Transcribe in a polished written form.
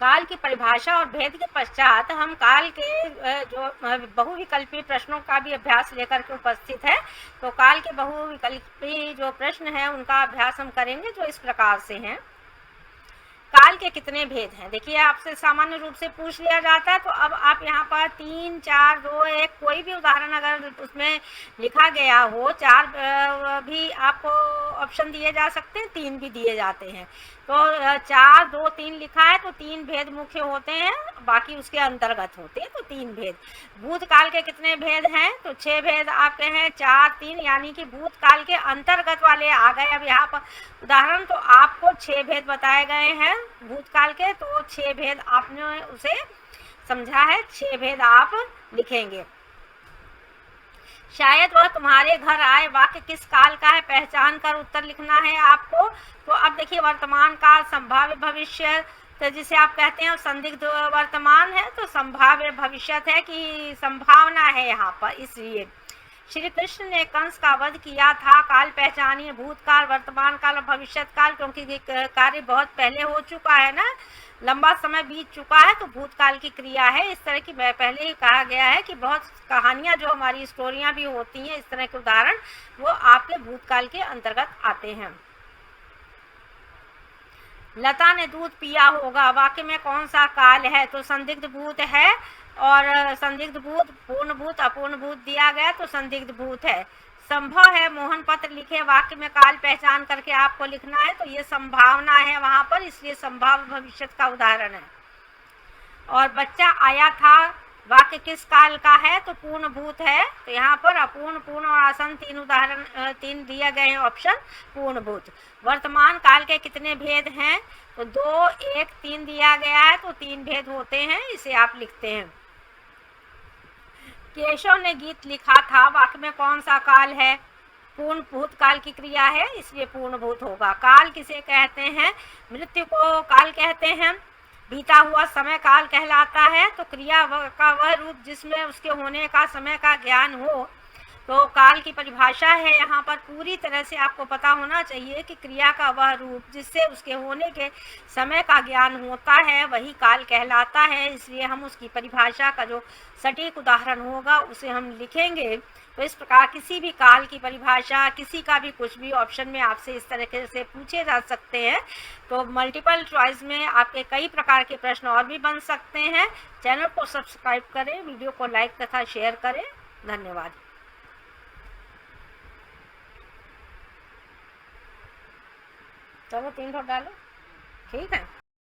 काल की परिभाषा और भेद के पश्चात हम काल के जो बहुविकल्पी प्रश्नों का भी अभ्यास लेकर के उपस्थित है। तो काल के बहुविकल्पी जो प्रश्न हैं उनका अभ्यास हम करेंगे, जो इस प्रकार से हैं। काल के कितने भेद हैं? देखिए, आपसे सामान्य रूप से पूछ लिया जाता है, तो अब आप यहाँ पर 3, 4, 2, 1 कोई भी उदाहरण अगर उसमें लिखा गया हो, 4 भी आपको ऑप्शन दिए जा सकते हैं, 3 भी दिए जाते हैं। तो 4, 2, 3 लिखा है तो 3 भेद मुख्य होते हैं, बाकी उसके अंतर्गत होते हैं, तो 3 भेद। भूतकाल के कितने भेद हैं? तो 6 भेद आपके हैं, 4, 3, यानी कि भूतकाल के अंतर्गत वाले आ गए। अब यहाँ पर उदाहरण तो आपको 6 भेद बताए गए हैं भूतकाल के, तो 6 भेद आपने उसे समझा है, 6 भेद आप लिखेंगे। शायद वह तुम्हारे घर आए, वाक्य किस काल का है? पहचान कर उत्तर लिखना है आपको। तो अब देखिए, वर्तमान काल, संभाव्य भविष्य, तो जिसे आप कहते हैं संदिग्ध वर्तमान है, तो संभाव्य भविष्य है कि संभावना है यहाँ पर। इसलिए श्री कृष्ण ने कंस का वध किया था। काल पहचानिए, भूतकाल, वर्तमान काल और भविष्य काल, क्योंकि कार्य बहुत पहले हो चुका है ना, लंबा समय बीत चुका है, तो भूतकाल की क्रिया है। इस तरह की पहले ही कहा गया है कि बहुत कहानियां जो हमारी स्टोरियां भी होती हैं, इस तरह के उदाहरण, वो आपके भूतकाल के अंतर्गत आते हैं। लता ने दूध पिया होगा, वाक्य में कौन सा काल है? तो संदिग्ध भूत है, और संदिग्ध भूत, पूर्ण भूत, अपूर्ण भूत दिया गया, तो संदिग्ध भूत है। संभव है मोहन पत्र लिखे, वाक्य में काल पहचान करके आपको लिखना है, तो ये संभावना है वहां पर, इसलिए संभाव्य भविष्य का उदाहरण है। और बच्चा आया था, वाक्य किस काल का है? तो पूर्ण भूत है, तो यहाँ पर अपूर्ण, पूर्ण और आसन 3 उदाहरण 3 दिए गए हैं ऑप्शन, पूर्ण भूत। वर्तमान काल के कितने भेद हैं? तो 2, 1, 3 दिया गया है, तो 3 भेद होते हैं, इसे आप लिखते हैं। केशव ने गीत लिखा था, वाक्य में कौन सा काल है? पूर्ण भूतकाल की क्रिया है, इसलिए पूर्ण भूत होगा। काल किसे कहते हैं? मृत्यु को काल कहते हैं। बीता हुआ समय काल कहलाता है, तो क्रिया का वह रूप जिसमें उसके होने का समय का ज्ञान हो। तो काल की परिभाषा है यहाँ पर, पूरी तरह से आपको पता होना चाहिए कि क्रिया का वह रूप जिससे उसके होने के समय का ज्ञान होता है, वही काल कहलाता है। इसलिए हम उसकी परिभाषा का जो सटीक उदाहरण होगा उसे हम लिखेंगे। तो इस प्रकार किसी भी काल की परिभाषा, किसी का भी कुछ भी ऑप्शन में आपसे इस तरह से पूछे जा सकते हैं। तो मल्टीपल चॉइस में आपके कई प्रकार के प्रश्न और भी बन सकते हैं। चैनल को सब्सक्राइब करें, वीडियो को लाइक तथा शेयर करें। धन्यवाद। चलो 3 डालो, ठीक है।